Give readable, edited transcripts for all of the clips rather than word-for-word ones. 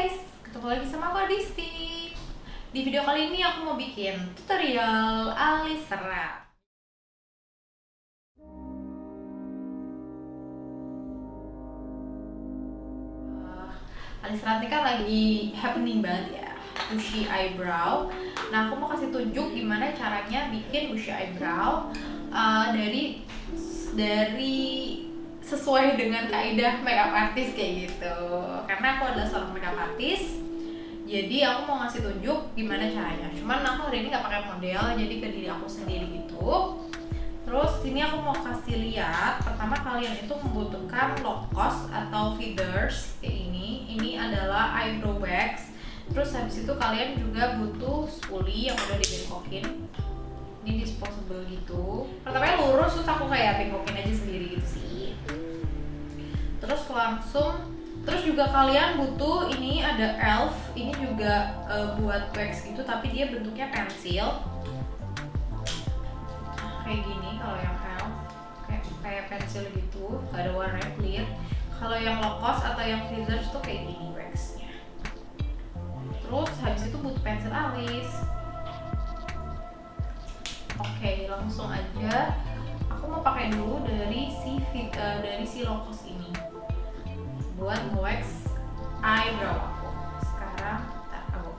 guys, ketemu lagi sama aku Adisti. Di video kali ini aku mau bikin tutorial alis serat. Alis serat ini kan lagi happening banget ya, bushy eyebrow. Nah, aku mau kasih tunjuk gimana caranya bikin bushy eyebrow dari sesuai dengan kaidah makeup artist kayak gitu. Karena aku adalah seorang makeup artist, jadi aku mau ngasih tunjuk gimana caranya. Cuman aku hari ini nggak pakai model, jadi ke diri aku sendiri gitu. Terus ini aku mau kasih lihat, pertama kalian itu membutuhkan low cost atau feathers kayak ini. Ini adalah eyebrow wax. Terus habis itu kalian juga butuh spoolie yang udah dibengkokin. Ini disposable gitu. Pertamanya lurus, terus aku kayak bengkokin aja sendiri gitu sih. Terus juga kalian butuh, ini ada elf. Ini juga buat wax gitu, tapi dia bentuknya pensil. Kayak gini kalau yang elf, kayak pensil gitu, gak ada warnanya, clear. Kalau yang low cost atau yang feathers tuh kayak gini waxnya. Terus habis itu butuh pensil alis. Oke, langsung aja. Aku mau pakai dulu dari si low cost ini buat wax eyebrow aku.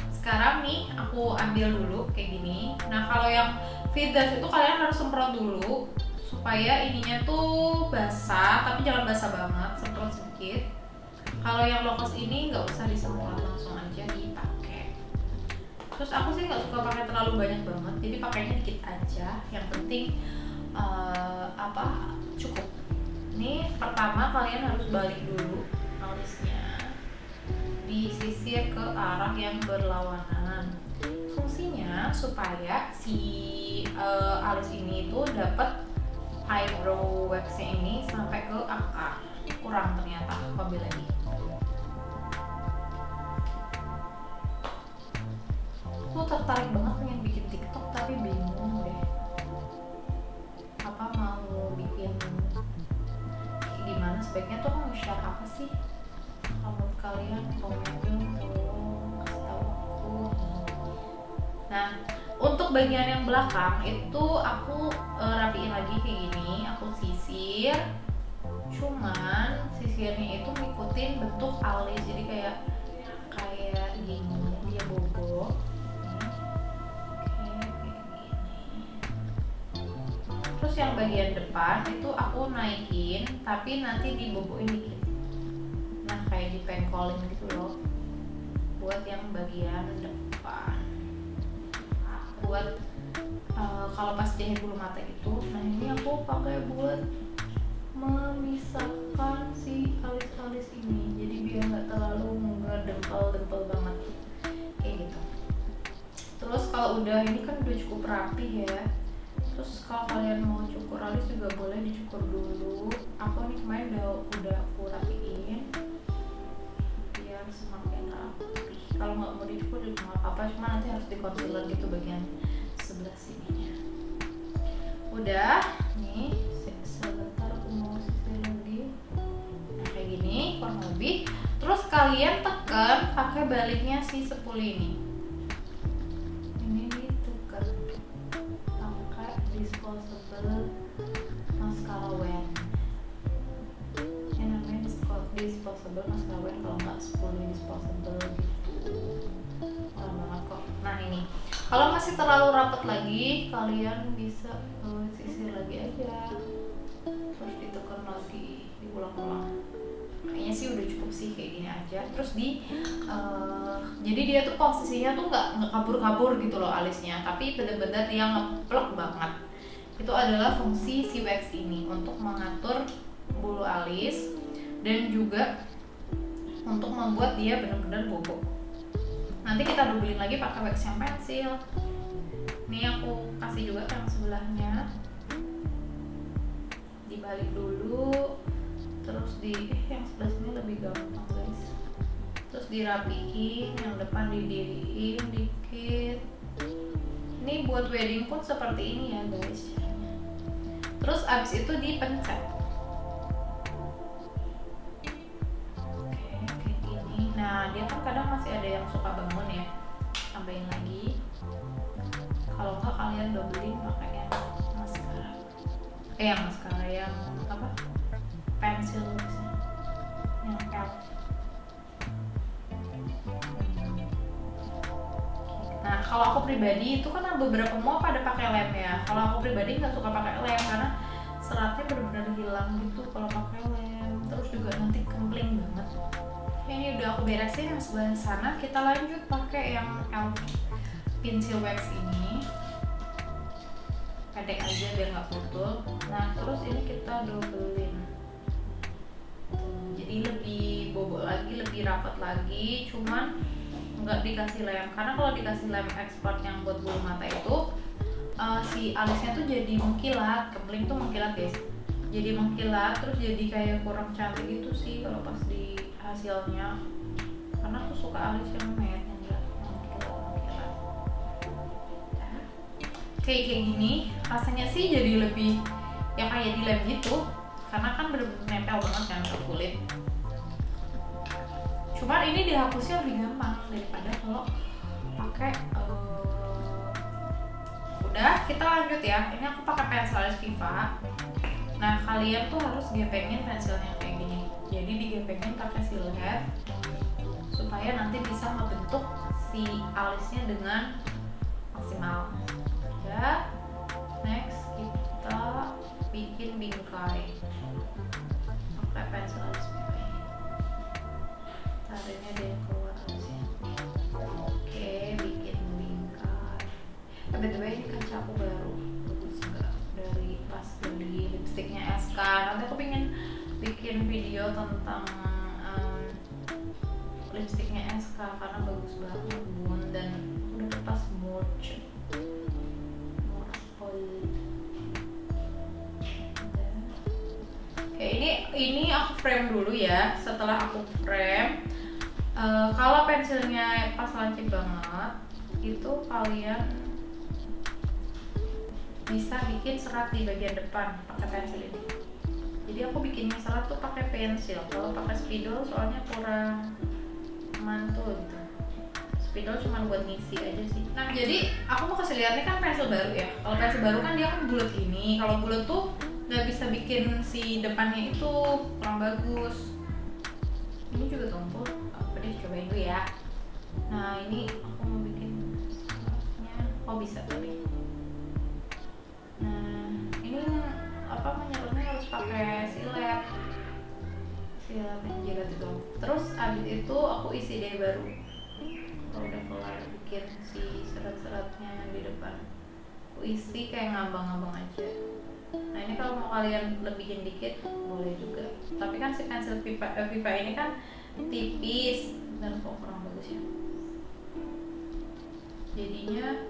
Sekarang nih aku ambil dulu kayak gini. Nah, kalau yang feathers itu kalian harus semprot dulu supaya ininya tuh basah, tapi jangan basah banget, semprot sedikit. Kalau yang low cost ini nggak usah disemprot, langsung aja dipakai. Terus aku sih nggak suka pakai terlalu banyak banget, jadi pakainya dikit aja. Yang penting cukup. Ini pertama kalian harus balik dulu alisnya, disisir ke arah yang berlawanan. Fungsinya supaya si alis ini tuh dapat eyebrow waxnya ini sampai ke akar. Kurang ternyata, aku ambil lagi. Aku tertarik banget pengen bikin TikTok tapi bingung deh. Apa mau bikin gimana, sebaiknya tuh mau share apa sih? Kalau menurut kalian, tolong kasih tahu aku. Nah, untuk bagian yang belakang itu aku rapiin lagi kayak gini, aku sisir. Cuman sisirnya itu ngikutin bentuk alis, jadi kayak gini dia bobo. Terus yang bagian depan itu aku naikin, tapi nanti diboboin dikit. Nah, kayak dipengkolin gitu loh, buat yang bagian depan. Buat kalau pas jahit bulu mata itu. Nah, ini aku pakai buat memisahkan si alis-alis ini, jadi biar nggak terlalu ngedempel-dempel banget kayak gitu. Terus kalau udah ini kan udah cukup rapi ya. Terus kalau kalian mau cukur alis juga boleh dicukur dulu. Aku nih kemarin udah aku rapiin biar semakin rapi. Kalau nggak mau dicukur juga nggak apa-apa, cuma nanti harus di concealer gitu bagian sebelah sininya. Udah, nih sebentar aku mau sisir lagi. Nah, kayak gini kurang lebih. Terus kalian tekan pakai baliknya si spoolie ini. Disposable mascara wand. Yang namanya disposable mascara wand, kalau nggak spoolie disposable gitu. Lama banget kok. Nah, ini kalau masih terlalu rapat lagi, kalian bisa sisir lagi aja, terus ditekan lagi, diulang-ulang. Kayaknya sih udah cukup sih kayak gini aja. Terus jadi dia tuh posisinya tuh nggak kabur-kabur gitu loh alisnya, tapi bener-bener yang ngeplek banget. Itu adalah fungsi si wax ini, untuk mengatur bulu alis dan juga untuk membuat dia benar-benar bobo. Nanti kita doublin lagi pakai wax yang pensil. Ini aku kasih juga yang sebelahnya, dibalik dulu, terus yang sebelah sini lebih gampang guys. Terus dirapiin, yang depan didiriin dikit. Ini buat wedding pun seperti ini ya guys. Terus abis itu dipencet. Oke, kayak gini. Nah, Nah dia kan kadang masih ada yang suka bangun ya, tambahin lagi. Kalau enggak kalian doubling pakai yang maskara, yang maskara yang apa, pensil waxnya, yang elf. Nah kalau aku pribadi itu kan beberapa mau pada pakai lem ya. Kalau aku pribadi nggak suka pakai lem karena seratnya benar-benar hilang gitu kalau pakai lem. Terus juga nanti kempling banget. Ini udah aku beresin yang sebelah sana. Kita lanjut pakai yang elf pencil wax ini. Pendek aja biar nggak putul. Nah terus ini kita doublein. Jadi lebih bobok lagi, lebih rapat lagi. Cuman nggak dikasih lem, karena kalau dikasih lem expert yang buat bulu mata itu si alisnya tuh jadi mengkilat, kempling tuh mengkilat guys, jadi mengkilat, terus jadi kayak kurang cantik gitu sih kalau pas di hasilnya, karena aku suka alis yang matte yang nggak mengkilat. Kayak gini rasanya sih jadi lebih ya kayak di lem gitu, karena kan bener-bener nempel banget kan ke kulit. Cuman ini dihapusnya lebih gampang daripada kalau pakai udah. Kita lanjut ya. Ini aku pakai pensil alis Viva. Nah kalian tuh harus gepengin pensilnya kayak gini. Jadi digepengin pakai silet supaya nanti bisa membentuk si alisnya dengan maksimal. Ya. Next kita bikin bingkai pakai pensil alis Viva. Tadinya dia keluar alisnya. Oke, bikin bingkai. Btw ini kaca aku baru, bagus enggak, dari pas beli lipstiknya SK. Nanti aku pengen bikin video tentang lipstiknya SK karena bagus banget bun, dan udah kertas merch. Oke, ini aku frame dulu ya. Setelah aku frame, kalau pensilnya pas lancip banget, itu kalian bisa bikin serat di bagian depan pakai pensil ini. Jadi aku bikinnya serat tuh pakai pensil. Kalau pakai spidol soalnya kurang mantul gitu. Spidol cuma buat ngisi aja sih. Nah jadi aku mau kasih lihat, ini kan pensil baru ya. Kalau pensil baru kan dia kan bulat gini. Kalau bulat tuh nggak bisa bikin si depannya itu kurang bagus. Ini juga tumpul. Apa deh, cobain dulu ya. Nah ini aku mau bikin seratnya. Oh bisa tadi. Nah ini apa, menyerutnya harus pakai silet penjaga itu. Terus abis itu aku isi deh baru. Kalau udah kelar bikin si serat-seratnya di depan, aku isi kayak ngambang-ngambang aja. Nah ini kalau mau kalian lebihin dikit boleh juga, tapi kan si pensil Viva ini kan tipis dan kok kurang bagus ya, jadinya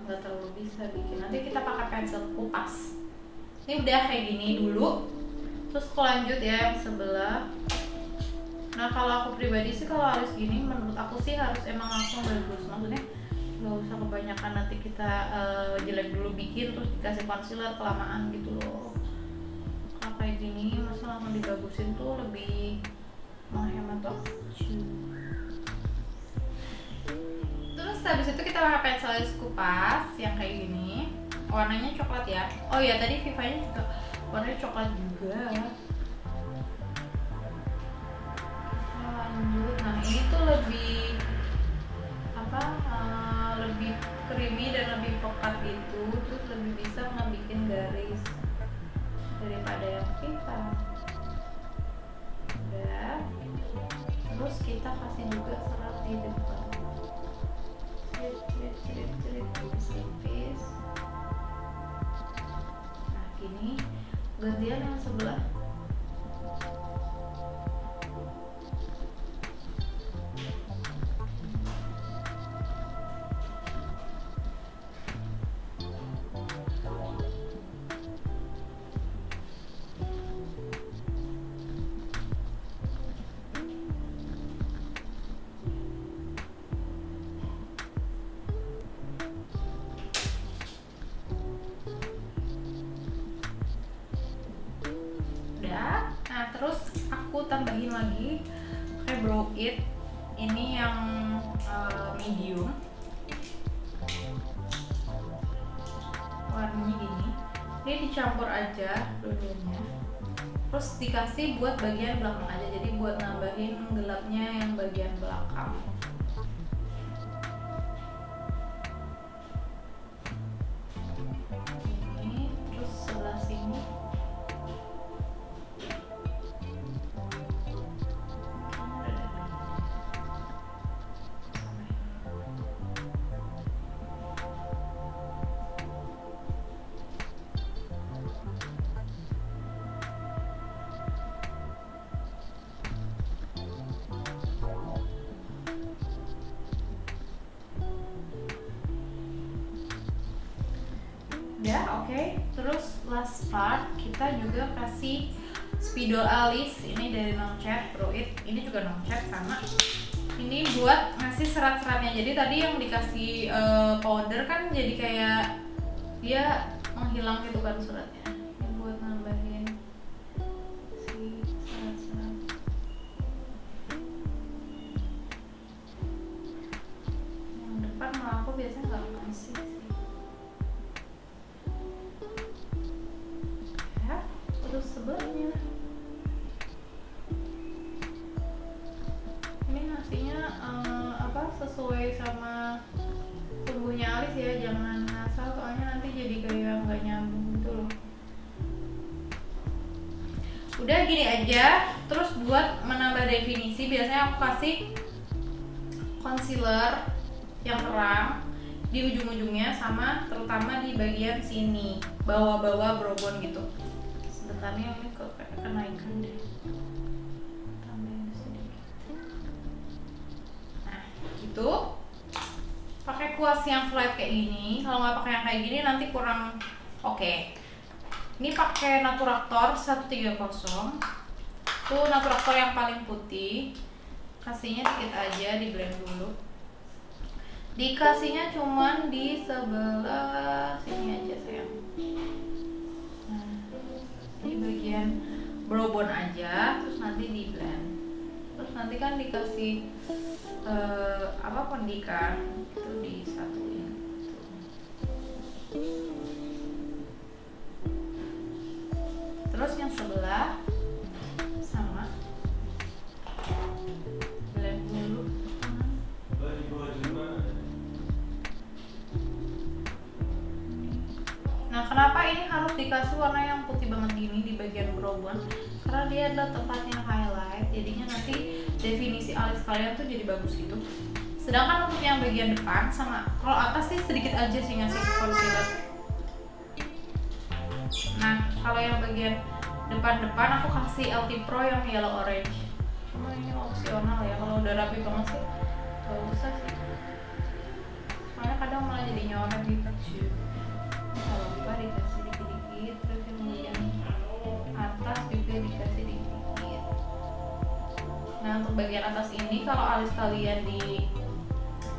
nggak terlalu bisa bikin. Nanti kita pakai pensil kupas. Ini udah kayak gini dulu, terus aku lanjut ya yang sebelah. Nah kalau aku pribadi sih kalau alis gini menurut aku sih harus emang langsung bagus, maksudnya nggak usah kebanyakan nanti kita jelek dulu bikin terus dikasih concealer kelamaan gitu loh. Kalau kayak gini masa langsung dibagusin tuh lebih menghemat waktu. Terus habis itu kita pakai pensil alis kupas yang kayak gini, warnanya coklat ya. Oh ya tadi Viva nya juga warnanya coklat juga. Lanjut, nah ini tuh lebih apa, lebih creamy dan lebih pekat gitu, terus lebih bisa ngebikin garis daripada yang Viva. Udah, terus kita kasih juga serat di depan, cerit tipis. Nah gini, gantian yang sebelah. It. Ini yang medium. Warnanya gini. Ini dicampur aja dua-duanya. Terus dikasih buat bagian belakang aja. Jadi buat nambahin gelapnya yang bagian belakang. Ya, oke. Terus last part kita juga kasih spidol alis. Ini dari Nongchat Pro It. Ini juga Nongchat sama. Ini buat ngasih serat-seratnya. Jadi tadi yang dikasih powder kan jadi kayak dia menghilang gitu kan seratnya. Ini buat nambahin si serat-serat. Yang depan malah aku biasanya nggak kasih sih. Terus sebelahnya ini ngasihnya sesuai sama tumbuhnya alis ya, jangan ngasal soalnya nanti jadi kayak nggak nyambung gitu loh. Udah gini aja. Terus buat menambah definisi biasanya aku kasih concealer yang terang di ujung-ujungnya sama terutama di bagian sini bawah-bawah browbone gitu. Sebenarnya ini kenaikan deh, tambahin sedikit. Nah gitu, pakai kuas yang flat kayak gini. Kalau nggak pakai yang kayak gini nanti kurang oke. Ini pakai Naturaktor 130. Tuh Naturaktor yang paling putih. Kasihnya dikit aja, di blend dulu. Dikasihnya cuman di sebelah sini aja sayang. Di bagian browbone aja, terus nanti di blend. Terus nanti kan dikasih pendikan itu disatuin. Terus yang sebelah sama blend dulu. Nah, kenapa ini harus dikasih warna yang putih banget gini di bagian browbone? Karena dia adalah tempatnya highlight, jadinya nanti definisi alis kalian tuh jadi bagus gitu. Sedangkan untuk yang bagian depan sama kalau atas sih sedikit aja sih ngasih concealer. Nah, kalau yang bagian depan aku kasih LT Pro yang yellow orange. Cuma ini opsional ya, kalau udah rapi banget sih gak usah sih. Soalnya kadang malah jadi nyoret gitu. Kalau lupa dikasih dikit-dikit, terus yang bagian atas juga dikasih dikit-dikit. Nah untuk bagian atas ini kalau alis kalian di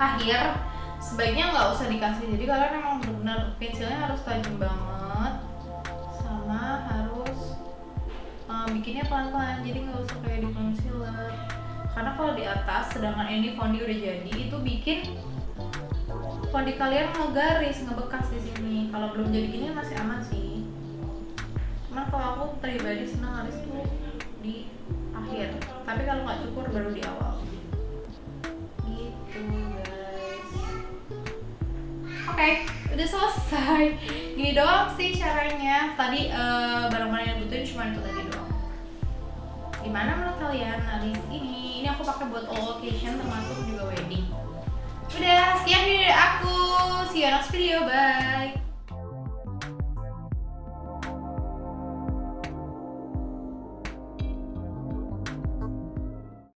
akhir sebaiknya nggak usah dikasih. Jadi kalian emang benar-benar pensilnya harus tajam banget, sama harus bikinnya pelan-pelan. Jadi nggak usah kayak di concealer. Karena kalau di atas, sedangkan ini fondi udah jadi, itu bikin fondi kalian ngegaris, ngebekas di sini. Kalau belum jadi gini masih aman sih. Cuman kalau aku pribadi senang alis tuh di akhir. Tapi kalau nggak cukur baru di awal. Gitu guys. Oke, udah selesai. Gini doang sih caranya. Tadi barang-barang yang dibutuhin cuma itu tadi doang. Gimana menurut kalian alis ini? Ini aku pakai buat all occasion termasuk juga wedding. Udah, sekian video dari aku. See you next video, bye.